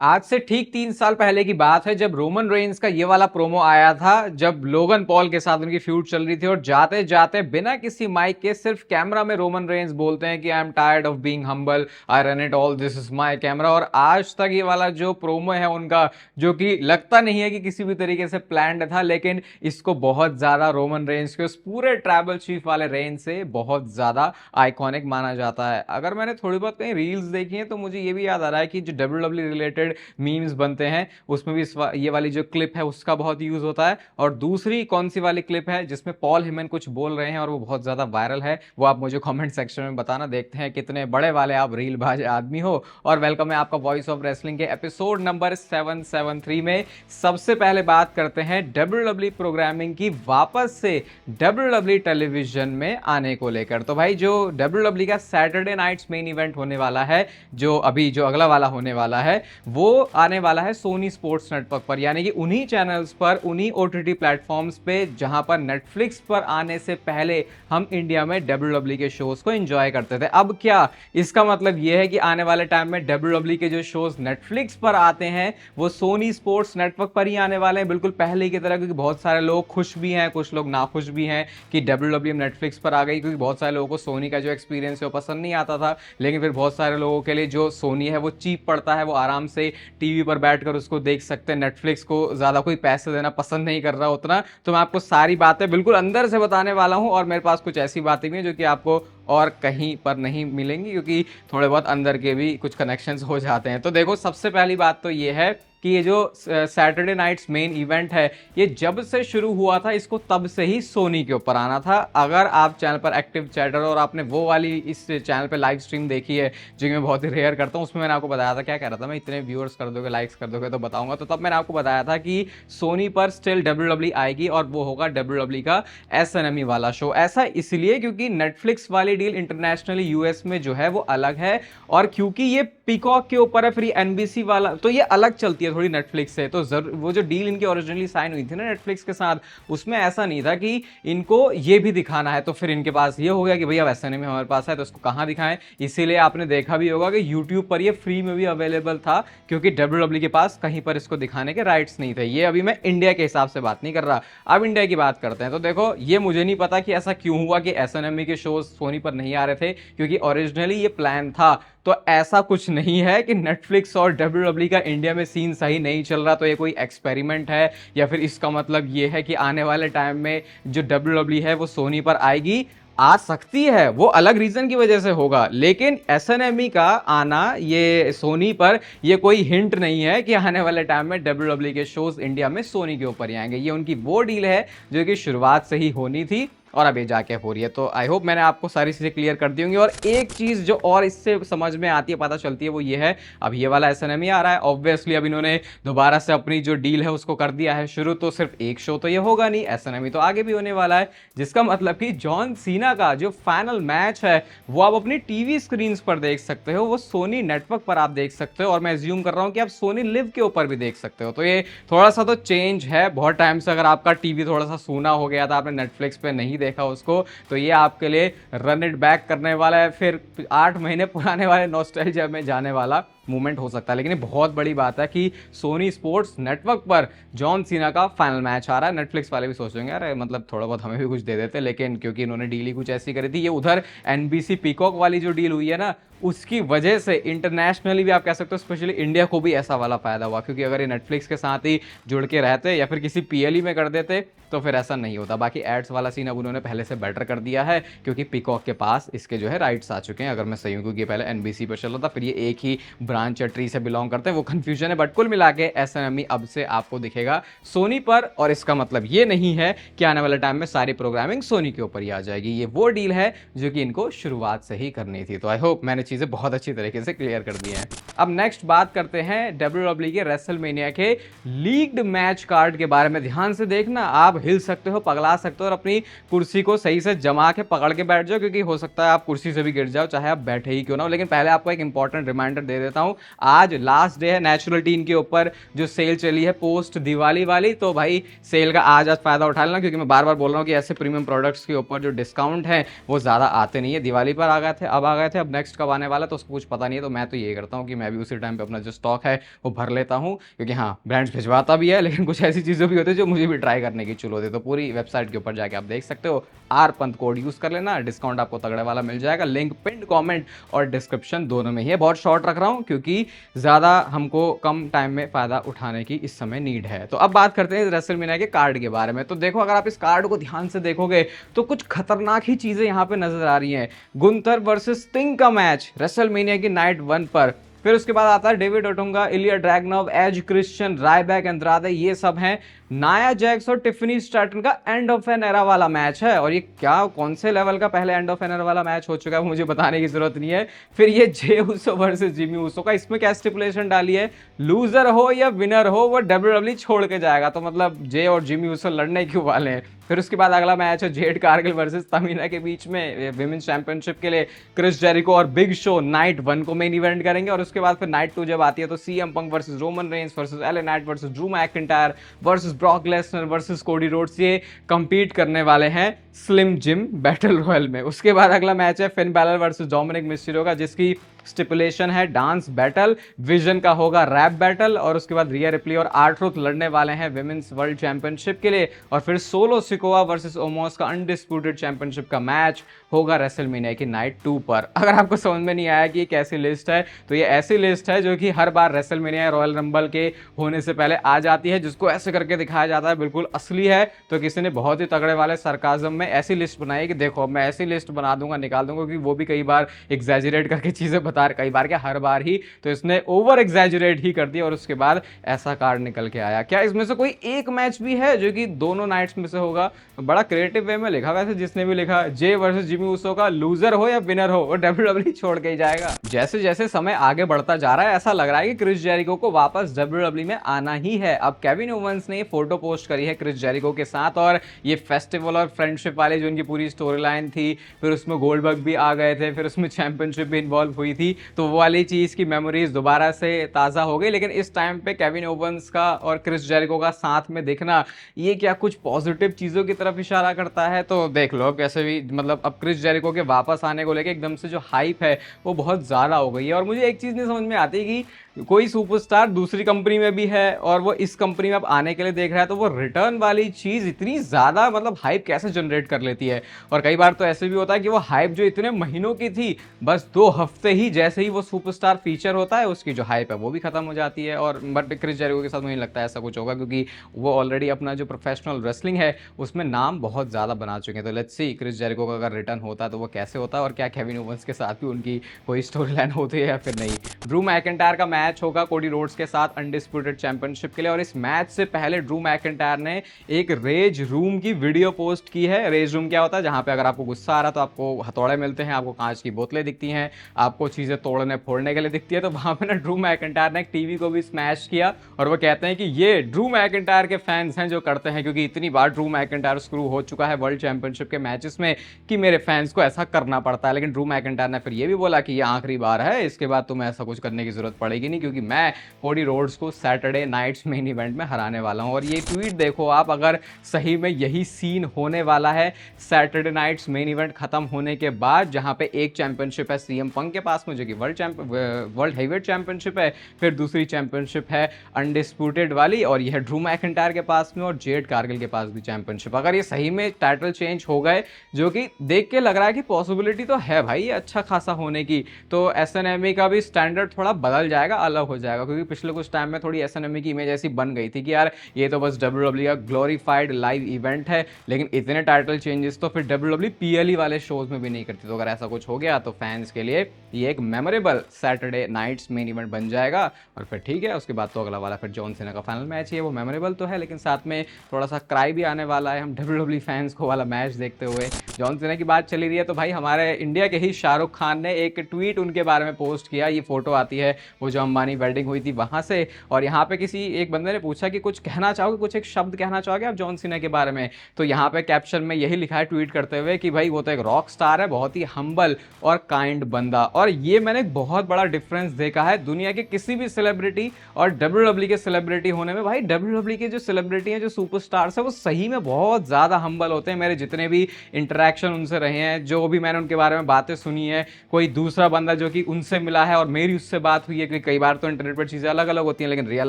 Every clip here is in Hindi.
आज से ठीक 3 साल पहले की बात है जब रोमन रेंस का ये वाला प्रोमो आया था, जब लोगन पॉल के साथ उनकी फ्यूड चल रही थी और जाते जाते बिना किसी माइक के सिर्फ कैमरा में रोमन रेंस बोलते हैं कि I am tired of being humble, I run it all, this is my camera. और आज तक ये वाला जो प्रोमो है उनका, जो कि लगता नहीं है कि किसी भी तरीके से प्लान्ड था, लेकिन इसको बहुत ज्यादा रोमन रेंस के उस पूरे ट्राइबल चीफ वाले रेंज से बहुत ज्यादा आइकॉनिक माना जाता है। अगर मैंने थोड़ी बहुत कहीं रील्स देखी हैं तो मुझे ये भी याद आ रहा है कि जो डब्ल्यू रिलेटेड मीम्स बनते हैं उसमें भी ये वाली जो क्लिप है उसका बहुत यूज होता है। और दूसरी कौन सी वाली क्लिप है जिसमें पॉल हिमन कुछ बोल रहे हैं और वो बहुत ज्यादा वायरल है, वो आप मुझे कमेंट सेक्शन में बताना। देखते हैं कितने बड़े वाले आप रील बाज आदमी हो। और वेलकम है आपका वॉइस ऑफ रेसलिंग के एपिसोड नंबर 773 में। सबसे पहले बात करते हैं डब्ल्यू प्रोग्रामिंग की वापस से डब्ल्यू टेलीविजन में आने को लेकर। तो भाई जो डब्ल्यू का सैटरडे नाइट्स मेन इवेंट होने वाला है, जो अभी जो अगला वाला होने वाला है, वो आने वाला है सोनी स्पोर्ट्स नेटवर्क पर, यानी कि उन्हीं चैनल्स पर, उन्हीं ओटीटी प्लेटफॉर्म्स पे जहां पर नेटफ्लिक्स पर आने से पहले हम इंडिया में डब्ल्यू के शोज को एंजॉय करते थे। अब क्या इसका मतलब यह है कि आने वाले टाइम में डब्ल्यू के जो शोज नेटफ्लिक्स पर आते हैं वो सोनी स्पोर्ट्स नेटवर्क पर ही आने वाले हैं, बिल्कुल पहले की तरह। क्योंकि बहुत सारे लोग खुश भी हैं, कुछ लोग नाखुश भी हैं कि डब्ल्यू नेटफ्लिक्स पर आ गई, क्योंकि बहुत सारे लोगों को सोनी का जो एक्सपीरियंस है वो पसंद नहीं आता था। लेकिन फिर बहुत सारे लोगों के लिए जो सोनी है वो चीप पड़ता है, वो आराम से टीवी पर बैठकर उसको देख सकते हैं। नेटफ्लिक्स को ज्यादा कोई पैसे देना पसंद नहीं कर रहा उतना। तो मैं आपको सारी बातें बिल्कुल अंदर से बताने वाला हूं, और मेरे पास कुछ ऐसी बातें भी हैं जो कि आपको और कहीं पर नहीं मिलेंगी, क्योंकि थोड़े बहुत अंदर के भी कुछ कनेक्शंस हो जाते हैं। तो देखो, सबसे पहली बात तो ये है कि ये जो सैटरडे नाइट्स मेन इवेंट है, ये जब से शुरू हुआ था इसको तब से ही सोनी के ऊपर आना था। अगर आप चैनल पर एक्टिव चैटर और आपने वो वाली इस चैनल पे लाइव स्ट्रीम देखी है, जो मैं बहुत ही रेयर करता हूँ, उसमें मैंने आपको बताया था, क्या कह रहा था मैं, इतने व्यूअर्स कर दोगे, लाइक्स कर दोगे तो बताऊंगा। तो तब मैंने आपको बताया था कि सोनी पर स्टिल डब्ल्यू आएगी और वो होगा डब्ल्यू का एसएनएमई वाला शो। ऐसा इसलिए क्योंकि नेटफ्लिक्स वाली डील इंटरनेशनली यूएस में जो है वो अलग है, और क्योंकि ये पीकॉक के ऊपर है, फिर एनबीसी वाला तो ये अलग चलती है थोड़ी नेटफ्लिक्स से। तो वो जो डील इनकी ओरिजिनली साइन हुई थी ना नेटफ्लिक्स के साथ, उसमें ऐसा नहीं था कि इनको ये भी दिखाना है। तो फिर इनके पास ये हो गया कि भैया वैसे नहीं हमारे पास है तो इसको कहां दिखाएं। इसीलिए आपने देखा भी होगा कि यूट्यूब पर ये फ्री में भी अवेलेबल था, क्योंकि डब्ल्यू के पास कहीं पर इसको दिखाने के राइट्स नहीं थे। ये अभी मैं इंडिया के हिसाब से बात नहीं कर रहा, अब इंडिया की बात करते हैं। तो देखो, ये मुझे नहीं पता कि ऐसा क्यों हुआ कि एसएनएमई के शोज सोनी पर नहीं आ रहे थे, क्योंकि ओरिजिनली ये प्लान था। तो ऐसा कुछ नहीं है कि नेटफ्लिक्स और डब्ल्यू का इंडिया में सीन सही नहीं चल रहा तो ये कोई एक्सपेरिमेंट है, या फिर इसका मतलब ये है कि आने वाले टाइम में जो डब्ल्यू है वो सोनी पर आएगी। आ सकती है, वो अलग रीजन की वजह से होगा, लेकिन एसएनएमई का आना ये सोनी पर, ये कोई हिंट नहीं है कि आने वाले टाइम में डब्ल्यू के शोज इंडिया में सोनी के ऊपर ही आएंगे। ये उनकी वो डील है जो कि शुरुआत से ही होनी थी और अब ये जाके हो रही है। तो आई होप मैंने आपको सारी चीजें क्लियर कर दी होंगी। और एक चीज जो और इससे समझ में आती है, पता चलती है, वो ये है, अब ये वाला एसएनएमई आ रहा है, ऑब्वियसली अब इन्होंने दोबारा से अपनी जो डील है उसको कर दिया है शुरू। तो सिर्फ एक शो तो ये होगा नहीं, एसएनएमई तो आगे भी होने वाला है, जिसका मतलब कि जॉन सीना का जो फाइनल मैच है वो आप अपनी टीवी स्क्रीन पर देख सकते हो, वो सोनी नेटवर्क पर आप देख सकते हो, और मैं एज्यूम कर रहा हूं कि आप सोनी लिव के ऊपर भी देख सकते हो। तो ये थोड़ा सा तो चेंज है। बहुत टाइम से अगर आपका टीवी थोड़ा सा सूना हो गया था, आपने नेटफ्लिक्स पे नहीं देखा उसको, तो ये आपके लिए रन इट बैक करने वाला है, फिर 8 महीने पुराने वाले नॉस्टैल्जिया में जाने वाला मूवमेंट हो सकता है। लेकिन ये बहुत बड़ी बात है कि सोनी स्पोर्ट्स नेटवर्क पर जॉन सीना का फाइनल मैच आ रहा है। नेटफ्लिक्स वाले भी सोचेंगे यार मतलब थोड़ा बहुत हमें भी कुछ दे देते, लेकिन क्योंकि इन्होंने डील ही कुछ ऐसी करी थी, ये उधर एनबीसी पीकॉक वाली जो डील हुई है ना, उसकी वजह से इंटरनेशनली भी आप कह सकते हो, स्पेशली इंडिया को भी ऐसा वाला फायदा हुआ। क्योंकि अगर ये नेटफ्लिक्स के साथ ही जुड़ के रहते या फिर किसी पीएलई में कर देते तो फिर ऐसा नहीं होता। बाकी एड्स वाला सीन अब उन्होंने पहले से बेटर कर दिया है, क्योंकि पीकॉक के पास इसके जो है राइट्स आ चुके हैं, अगर मैं सही हूं, क्योंकि पहले एनबीसी पर चल रहा था, फिर ये एक ही ब्रांच या ट्री से बिलोंग करते हैं, वो कंफ्यूजन है। बट कुल मिला के एसएनएमई अब से आपको दिखेगा सोनी पर, और इसका मतलब ये नहीं है कि आने वाले टाइम में सारी प्रोग्रामिंग सोनी के ऊपर ही आ जाएगी। ये वो डील है जो कि इनको शुरुआत से ही करनी थी। तो आई होप मैंने चीजें बहुत अच्छी तरीके से क्लियर कर दी हैं। अब नेक्स्ट बात करते हैं डब्ल्यूडब्ल्यू के रेसलमेनिया के लीक्ड मैच कार्ड के बारे में। ध्यान से देखना, आप हिल सकते हो, पगला सकते हो, और अपनी कुर्सी को सही से जमा के पकड़ के बैठ जाओ, क्योंकि हो सकता है आप कुर्सी से भी गिर जाओ, चाहे आप बैठे ही क्यों ना हो। लेकिन पहले आपको एक इंपॉर्टेंट रिमाइंडर दे देता हूं हूँ। आज लास्ट डे है नेचुरल टीन के ऊपर जो सेल चली है पोस्ट दिवाली वाली, तो भाई सेल का आज फायदा उठा लेना, क्योंकि मैं बार बार बोल रहा हूँ कि ऐसे प्रीमियम प्रोडक्ट्स के ऊपर जो डिस्काउंट है वो ज़्यादा आते नहीं है। दिवाली पर आ गए थे, अब आ गए थे, अब नेक्स्ट कब आने वाला तो उसको कुछ पता नहीं है। तो मैं तो ये करता हूँ कि मैं भी उसी टाइम पे अपना जो स्टॉक है वो भर लेता हूँ, क्योंकि हाँ ब्रांड्स भिजवाता भी है, लेकिन कुछ ऐसी चीज़ें भी होती है जो मुझे भी ट्राई करने की चुल होती है। तो पूरी वेबसाइट के ऊपर जाके आप देख सकते हो, आर पंत कोड यूज़ कर लेना, डिस्काउंट आपको तगड़े वाला मिल जाएगा। लिंक पिंड कमेंट और डिस्क्रिप्शन दोनों में ही है। बहुत शॉर्ट रख रहा हूँ क्योंकि ज़्यादा हमको कम टाइम में फ़ायदा उठाने की इस समय नीड है। तो अब बात करते हैं रेसलमेनिया के कार्ड के बारे में। तो देखो, अगर आप इस कार्ड को ध्यान से देखोगे तो कुछ खतरनाक ही चीज़ें यहाँ पे नजर आ रही हैं। गुंथर वर्सेस स्टिंग का मैच रेसलमेनिया की नाइट 1 पर। फिर उसके बाद आता है David Otunga, Ilya Dragunov, Edge Christian, Ryback, Andrade, ये सब हैं। नाया जैक्स और टिफनी स्ट्रैटन का एंड ऑफ एन एरा वाला मैच है, और ये क्या कौन से लेवल का पहले एंड ऑफ एन एरा वाला मैच हो चुका है मुझे बताने की जरूरत नहीं है। फिर ये Jey Uso versus Jimmy Uso का, इसमें क्या स्टिपुलेशन डाली है, लूजर हो या विनर हो वो डब्ल्यूडब्ल्यूई छोड़ के जाएगा। तो मतलब जे और जिमी ऊसो लड़ने क्यों वाले हैं। फिर उसके बाद अगला मैच है जेड कारगिल वर्सेस तमीना के बीच में विमेंस चैंपियनशिप के लिए। क्रिस जेरिको और बिग शो नाइट 1 को मेन इवेंट करेंगे, और उसके बाद फिर नाइट 2 जब आती है तो CM Punk versus Roman Reigns versus LA Knight versus Drew McIntyre versus Brock Lesnar versus Cody Rhodes, ये कंपीट करने वाले हैं स्लिम जिम बैटल रॉयल में। उसके बाद अगला मैच है Finn Balor versus Dominik Mysterio का, जिसकी स्टिपुलेशन है डांस बैटल, विजन का होगा रैप बैटल, और उसके बाद रिया रिप्ली और आर्ट्रूथ लड़ने वाले हैं विमेंस वर्ल्ड चैंपियनशिप के लिए। और फिर सोलो सिकोआ वर्सेस ओमोस का अनडिस्प्यूटेड चैंपियनशिप का मैच होगा रेसलमेनिया की नाइट 2 पर। अगर आपको समझ में नहीं आया कि ये कैसी लिस्ट है, तो ये ऐसी लिस्ट है जो कि हर बार रेसलमेनिया रॉयल रंबल के होने से पहले आ जाती है, जिसको ऐसे करके दिखाया जाता है बिल्कुल असली है। तो किसी ने बहुत ही तगड़े वाले सरकाजम में ऐसी लिस्ट बनाई कि देखो मैं ऐसी लिस्ट बना दूंगा, निकाल दूंगा, क्योंकि वो भी कई बार एग्जैजरेट करके चीजें बता, कई बार क्या हर बार ही, तो इसने ओवर एग्जैजरेट ही कर दिया और उसके बाद ऐसा कार्ड निकल के आया। क्या इसमें से कोई एक मैच भी है जो कि दोनों नाइट्स में से होगा? बड़ा क्रिएटिव वे में लिखा, वैसे जिसने भी लिखा, जे वर्सेस जिमी ऊसो का लूजर हो या विनर हो वो डब्ल्यूडब्ल्यूई छोड़ के ही जाएगा। जैसे जैसे समय आगे बढ़ता जा रहा है ऐसा लग रहा है कि क्रिस जेरिको को वापस डब्ल्यूडब्ल्यूई में आना ही है। अब केविन ओवेंस ने फोटो पोस्ट करी है क्रिस जेरिको के साथ, और ये फेस्टिवल और फ्रेंडशिप वाले जो उनकी पूरी स्टोरी लाइन थी, फिर उसमें गोल्डबर्ग भी आ गए थे, फिर उसमें चैंपियनशिप भी इन्वॉल्व हुई थी, तो वो वाली चीज़ की मेमोरीज दोबारा से ताज़ा हो गई। लेकिन इस टाइम पे केविन ओवेंस का और क्रिस जेरिको का साथ में दिखना, ये क्या कुछ पॉजिटिव चीज़ों की तरफ इशारा करता है? तो देख लो कैसे भी, मतलब अब क्रिस जेरिको के वापस आने को लेके एकदम से जो हाइप है वो बहुत ज़्यादा हो गई है। और मुझे एक चीज़ नहीं समझ में आती कि कोई सुपरस्टार दूसरी कंपनी में भी है और वो इस कंपनी में अब आने के लिए देख रहा है, तो वो रिटर्न वाली चीज़ इतनी ज़्यादा मतलब हाइप कैसे जनरेट कर लेती है। और कई बार तो ऐसे भी होता है कि वो हाइप जो इतने महीनों की थी, बस 2 हफ्ते ही जैसे ही वो सुपरस्टार फीचर होता है उसकी जो हाइप है वो भी खत्म हो जाती है। और बट क्रिस जेरिको के साथ मुझे लगता है ऐसा कुछ होगा, क्योंकि वो ऑलरेडी अपना जो प्रोफेशनल रेसलिंग है उसमें नाम बहुत ज़्यादा बना चुके हैं। तो लेट्स सी क्रिस जेरिको का अगर रिटर्न होता है तो वो कैसे होता है, और क्या केविन ओवेंस के साथ भी उनकी कोई स्टोरी लाइन होती है या फिर नहीं। ड्रू मैकिंटायर का मैच होगा कोडी रोड्स के साथ अनडिस्प्यूटेड चैंपियनशिप के लिए, और इस मैच से पहले ड्रू मैकिंटायर ने एक रेज रूम की वीडियो पोस्ट की है। रेज रूम क्या होता है? जहां पे अगर आपको गुस्सा आ रहा है तो आपको हथौड़े मिलते हैं, आपको कांच की बोतलें दिखती हैं, आपको चीजें तोड़ने फोड़ने के लिए दिखती है। तो वहां पे ना ड्रू मैकिंटायर ने एक टीवी को भी स्मैश किया, और वो कहते हैं कि ये ड्रू मैकिंटायर के फैंस हैं जो करते हैं, क्योंकि इतनी बार ड्रू मैकिंटायर स्क्रू हो चुका है वर्ल्ड चैंपियनशिप के मैचेस में कि मेरे फैंस को ऐसा करना पड़ता है। लेकिन ड्रू मैकिंटायर ने फिर ये भी बोला कि ये आखिरी बार है, इसके बाद तुम्हें ऐसा कुछ करने की जरूरत पड़ेगी नहीं, क्योंकि मैं कोडी रोड्स को सैटरडे नाइट्स मेन इवेंट में हराने वाला हूं। और ये ट्वीट देखो आप, अगर सही में यही सीन होने वाला है सैटरडे नाइट्स मेन इवेंट खत्म होने के बाद, जहां पे एक चैंपियनशिप है सीएम पंक के पास में जो कि वर्ल्ड हेवीवेट चैंपियनशिप है, फिर दूसरी चैंपियनशिप है अनडिस्प्यूटेड वाली, और यह ड्रू मैकिंटायर के पास में, और जेड कारगिल के पास भी चैंपियनशिप। अगर ये सही में टाइटल चेंज हो गए, जो कि देख के लग रहा है कि पॉसिबिलिटी तो है भाई अच्छा खासा होने की, तो एसएनएमई का भी स्टैंडर्ड थोड़ा बदल जाएगा, अलग हो जाएगा। क्योंकि पिछले कुछ टाइम में थोड़ी एसएनएमई की इमेज ऐसी बन गई थी कि यार ये तो बस डब्ल्यूडब्ल्यूई का ग्लोरीफाइड लाइव इवेंट है, लेकिन इतने टाइटल चेंजेस तो फिर डब्ल्यूडब्ल्यूई पीएलई वाले शोज में भी नहीं करती। तो अगर ऐसा कुछ हो गया तो फैंस के लिए ये एक memorable Saturday night's main event बन जाएगा। और फिर ठीक है, उसके बाद तो अगला वाला फिर जॉन सीना का फाइनल मैच है, वो मेमोरेबल तो है, लेकिन साथ में थोड़ा सा क्राई भी आने वाला है हम डब्ल्यूडब्ल्यूई फैंस को वाला मैच देखते हुए। जॉन सीना की बात चली रही है तो भाई हमारे इंडिया के ही शाहरुख खान ने एक ट्वीट उनके बारे में पोस्ट किया। ये फोटो आती है वो जो अंबानी वेडिंग हुई थी वहाँ से। और यहाँ पे किसी एक बंदे ने पूछा कि कुछ कहना चाहोगे, कुछ एक शब्द कहना चाहोगे आप जॉन सीना के बारे में? तो यहाँ पे कैप्शन में यही लिखा है ट्वीट करते हुए कि भाई वो तो एक रॉक स्टार है, बहुत ही हम्बल और काइंड बंदा। और ये मैंने एक बहुत बड़ा डिफरेंस देखा है दुनिया के किसी भी सेलिब्रिटी और डब्ल्यूडब्ल्यू के सेलिब्रिटी होने में। भाई डब्ल्यूडब्ल्यू के जो सेलिब्रिटी हैं, जो सुपरस्टार्स हैं, वो सही में बहुत ज़्यादा हम्बल होते हैं। मेरे जितने भी इंटरेक्शन उनसे रहे हैं, जो भी मैंने उनके बारे में बातें सुनी है, कोई दूसरा बंदा जो कि उनसे मिला है और मेरी उससे बात हुई है, क्योंकि कई बार तो इंटरनेट पर चीज़ें अलग अलग होती हैं लेकिन रियल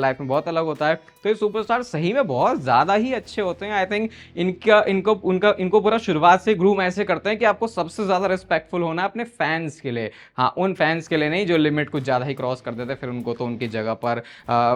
लाइफ में बहुत अलग होता है, तो ये सुपरस्टार सही में बहुत ज़्यादा ही अच्छे होते हैं। आई थिंक इनको पूरा शुरुआत से ग्रूम ऐसे करते हैं कि आपको सबसे ज़्यादा रिस्पेक्टफुल होना है अपने फैंस के लिए। हाँ, उन फैंस के लिए नहीं जो लिमिट कुछ ज़्यादा ही क्रॉस कर देते, फिर उनको तो उनकी जगह पर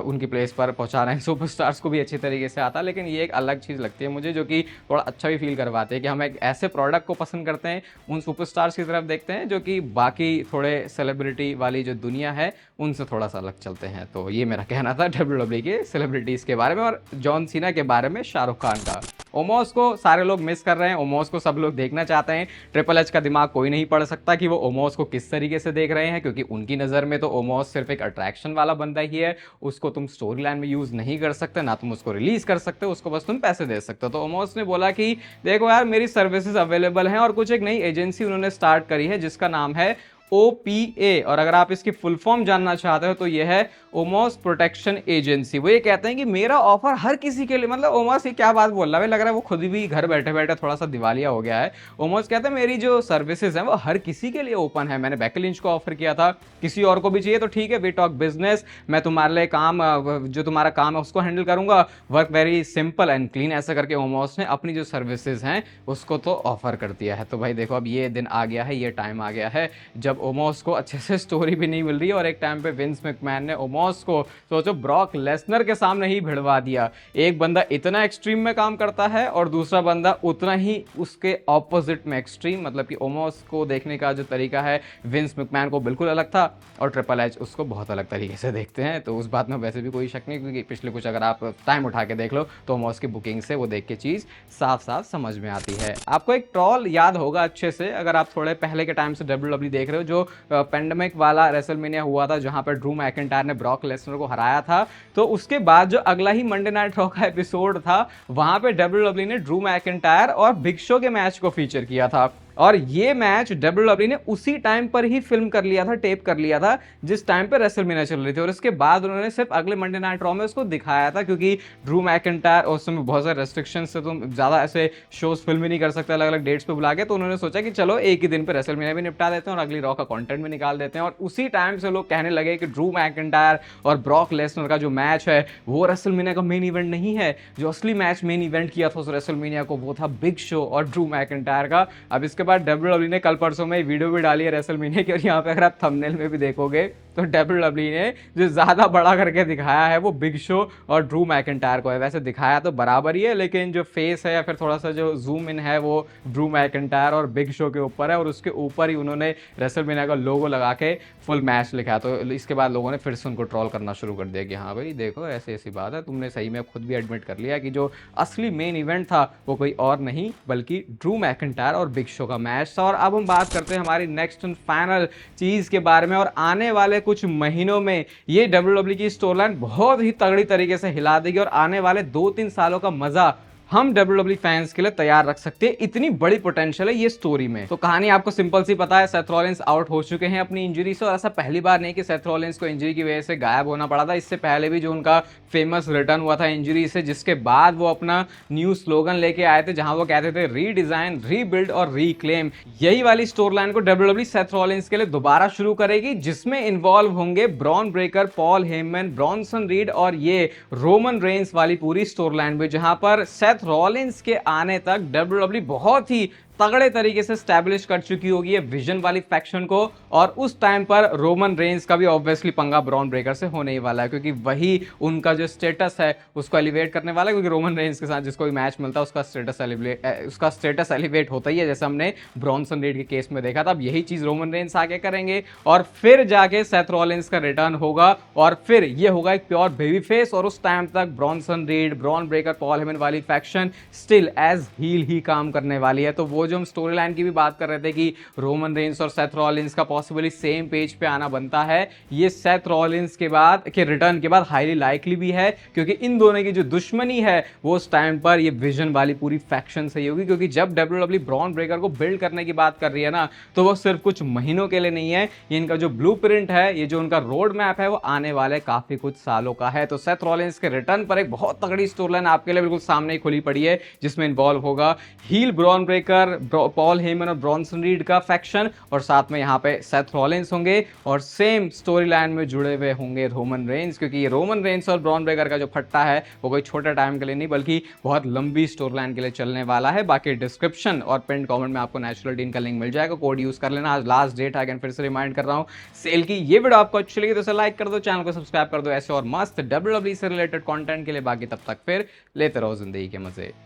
उनकी प्लेस पर पहुँचाना है। सुपरस्टार्स को भी अच्छी तरीके से आता है, लेकिन ये एक अलग चीज़ लगती है मुझे, जो कि थोड़ा अच्छा भी फील करवाते हैं कि हम एक ऐसे प्रोडक्ट को पसंद करते हैं, उन सुपरस्टार्स की तरफ देखते हैं जो कि बाकी थोड़े सेलिब्रिटी वाली जो दुनिया है उनसे थोड़ा सा अलग चलते हैं। तो ये मेरा कहना था डब्ल्यूडब्ल्यू के सेलिब्रिटीज़ के बारे में। और जॉन सीना के बारे में शाहरुख खान का, ओमोस को सारे लोग मिस कर रहे हैं, ओमोस को सब लोग देखना चाहते हैं। ट्रिपल एच का दिमाग कोई नहीं पढ़ सकता कि वो ओमोस को किस तरीके से देख रहे हैं, क्योंकि उनकी नज़र में तो ओमोस सिर्फ एक अट्रैक्शन वाला बंदा ही है। उसको तुम स्टोरी लाइन में यूज़ नहीं कर सकते, ना तुम उसको रिलीज़ कर सकते, उसको बस तुम पैसे दे सकते हो। तो ओमोस ने बोला कि देखो यार, मेरी सर्विसेज अवेलेबल हैं, और कुछ एक नई एजेंसी उन्होंने स्टार्ट करी है जिसका नाम है OPA, और अगर आप इसकी फुल फॉर्म जानना चाहते हो तो ये है ओमोस प्रोटेक्शन एजेंसी। वो ये कहते हैं कि मेरा ऑफर हर किसी के लिए, मतलब ओमोस ये क्या बात बोल रहा है, लग रहा है वो खुद भी घर बैठे बैठे थोड़ा सा दिवालिया हो गया है। ओमोस कहते हैं मेरी जो सर्विसेज हैं वो हर किसी के लिए ओपन है। मैंने बेकी लिंच को ऑफर किया था, किसी और को भी चाहिए तो ठीक है, वी टॉक बिजनेस, मैं तुम्हारे लिए काम, जो तुम्हारा काम है उसको हैंडल करूंगा, work very simple and clean, ऐसा करके ओमोस ने अपनी जो सर्विसेज हैं उसको तो ऑफर कर दिया है। तो भाई देखो, अब ये दिन आ गया है, ये टाइम आ गया है जब ओमोस को अच्छे से स्टोरी भी नहीं मिल रही है। और एक टाइम पे विंस मैकमैन ने ओमोस को, सोचो, ब्रॉक लेसनर के सामने ही भिड़वा दिया। एक बंदा इतना एक्सट्रीम में काम करता है और दूसरा बंदा उतना ही उसके ऑपोजिट में एक्सट्रीम, मतलब कि ओमोस को देखने का जो तरीका है विंस मैकमैन को बिल्कुल अलग था, और ट्रिपल एच उसको बहुत अलग तरीके से देखते हैं। तो उस बात में वैसे भी कोई शक नहीं, क्योंकि पिछले कुछ अगर आप टाइम उठा के देख लो तो ओमोस की बुकिंग से वो देख के चीज़ साफ साफ समझ में आती है। आपको एक ट्रॉल याद होगा अच्छे से, अगर आप थोड़े पहले के टाइम से डब्ल्यूडब्ल्यू देख रहे हो, जो पेंडेमिक वाला रेसलमेनिया हुआ था जहां पर ड्रू मैकिंटायर ने ब्रॉक लेसनर को हराया था। तो उसके बाद जो अगला ही मंडे नाइट रॉ का एपिसोड था, वहां पे डब्ल्यूडब्ल्यू ने ड्रू मैकिंटायर और बिग शो के मैच को फीचर किया था। और ये मैच डब्ल्यूडब्ल्यू ने उसी टाइम पर ही फिल्म कर लिया था, टेप कर लिया था जिस टाइम पे रेसलमेनिया चल रही थी। और इसके बाद उन्होंने सिर्फ अगले मंडे नाइट रॉ में उसको दिखाया था, क्योंकि ड्रू मैकिंटायर उस समय बहुत सारे रेस्ट्रिक्शंस से तुम ज्यादा ऐसे शोज फिल्म भी नहीं कर सकते अलग अलग डेट्स पे बुला के। तो उन्होंने सोचा कि चलो एक ही दिन पे रेसलमेनिया भी निपटा देते हैं और अगली रॉ का कंटेंट भी निकाल देते हैं। और उसी टाइम से लोग कहने लगे कि ड्रू मैकिंटायर और ब्रॉक लेसनर का जो मैच है वो रेसलमेनिया का मेन इवेंट नहीं है। जो असली मैच मेन इवेंट किया था उस रेसलमेनिया को, वो था बिग शो और ड्रू मैकिंटायर का। अब इसके बाद डब्ल्यूडब्ल्यू ने कल परसों में वीडियो भी डाली है रेसलमेनिया की, और यहाँ पे अगर आप थंबनेल में भी देखोगे तो डब्ल्यूडब्ल्यू ने जो ज्यादा बड़ा करके दिखाया है वो बिग शो और ड्रू मैकिंटायर को है। वैसे दिखाया तो बराबर ही है, लेकिन जो फेस है या फिर थोड़ा सा जो जूम इन है वो ड्रू मैकिंटायर और बिग शो के ऊपर है, और उसके ऊपर ही उन्होंने रेसलमेनिया का लोगो लगा के फुल मैच लिखा। तो इसके बाद लोगों ने फिर से उनको ट्रोल करना शुरू कर दिया कि हाँ भाई देखो, ऐसी ऐसी बात है, तुमने सही में खुद भी एडमिट कर लिया कि जो असली मेन इवेंट था वो कोई और नहीं बल्कि ड्रू मैकिंटायर और बिग शो का मैच था। और अब हम बात करते हैं हमारी नेक्स्ट एंड फाइनल चीज के बारे में। और आने वाले कुछ महीनों में ये डब्ल्यूडब्ल्यू की स्टोरी लाइन बहुत ही तगड़ी तरीके से हिला देगी, और आने वाले 2-3 सालों का मजा हम डब्ल्यूडब्ल्यू फैंस के लिए तैयार रख सकते हैं। इतनी बड़ी पोटेंशियल है ये स्टोरी में। तो कहानी आपको सिंपल सी पता है, सेथ रॉलिंस आउट हो चुके हैं अपनी इंजरी से, और ऐसा पहली बार नहीं कि सेथ रॉलिंस को इंजरी की वजह से गायब होना पड़ा था। इससे पहले भी जो उनका फेमस रिटर्न हुआ था इंजरी से, जिसके बाद वो अपना न्यू स्लोगन लेके आए थे जहां वो कहते थे रीडिजाइन, रीबिल्ड और रीक्लेम। यही वाली स्टोरी लाइन को डब्ल्यूडब्ल्यू सेथ रॉलिंस के लिए दोबारा शुरू करेगी, जिसमें इन्वॉल्व होंगे Bron Breakker, Paul Heyman, Bronson Reed और ये रोमन रेंस वाली पूरी स्टोरी लाइन भी, जहां पर सेथ रॉलिंस के आने तक डब्ल्यूडब्ल्यू बहुत ही तगड़े तरीके से स्टैब्लिश कर चुकी होगी है विजन वाली फैक्शन को। और उस टाइम पर रोमन रेंस का भी ऑब्वियसली पंगा ब्रॉन ब्रेकर से होने ही वाला है, क्योंकि वही उनका जो स्टेटस है उसको एलिवेट करने वाला है। क्योंकि रोमन रेंस के साथ जिसको भी मैच मिलता है उसका स्टेटस एलिवेट होता ही है, जैसे हमने ब्रॉनसन रीड के केस में देखा था। अब यही चीज रोमन रेंस आगे करेंगे, और फिर जाके सेथ रॉलिंस का रिटर्न होगा, और फिर ये होगा एक प्योर बेबी फेस। और उस टाइम तक Bronson Reed, Bron Breakker, Paul Heyman वाली फैक्शन स्टिल एज हील ही काम करने वाली है। तो वो वो जो हम स्टोरी लाइन की भी बात कर रहे थे कि रोमन रेंस और सेथ रॉलिंस का पॉसिबली सेम पेज पे आना बनता है, ये सेथ रॉलिंस के बाद के रिटर्न के बाद हाईली लाइकली भी है, क्योंकि इन दोनों की जो दुश्मनी है वो उस टाइम पर ये विजन वाली पूरी फैक्शन से ही होगी। क्योंकि जब WWE ब्रॉन ब्रेकर को बिल्ड करने की बात कर रही है ना, तो वो सिर्फ कुछ महीनों के लिए नहीं है, ये इनका जो ब्लूप्रिंट है, ये जो उनका रोड मैप है, वो आने वाले काफी कुछ सालों का है। तो सेथ रॉलिंस के रिटर्न पर एक बहुत तगड़ी स्टोरी लाइन आपके लिए बिल्कुल सामने ही खुली पड़ी है, जिसमें इन्वॉल्व होगा heel Bron Breakker, Paul Heyman और ब्रॉन्सन रीड का फैक्शन, और साथ में यहाँ पे सेथ रॉलिंस होंगे, और सेम स्टोरी लाइन में जुड़े हुए होंगे रोमन रेंस। क्योंकि ये रोमन रेंस और ब्रॉन ब्रेकर का जो फट्टा है वो कोई छोटे टाइम के लिए नहीं, बल्कि बहुत लंबी स्टोरी लाइन के लिए चलने वाला है। बाकी डिस्क्रिप्शन और पिन कमेंट में आपको नेचुरल डीन का लिंक मिल जाएगा, कोड यूज कर लेना। आज लास्ट डेट है, फिर से रिमाइंड कर रहा हूँ सेल की। ये वीडियो आपको अच्छी लगी तो इसे लाइक कर दो, चैनल को सब्सक्राइब कर दो ऐसे और मस्त WWE से रिलेटेड कंटेंट के लिए। बाकी तब तक फिर लेते रहो जिंदगी के मजे।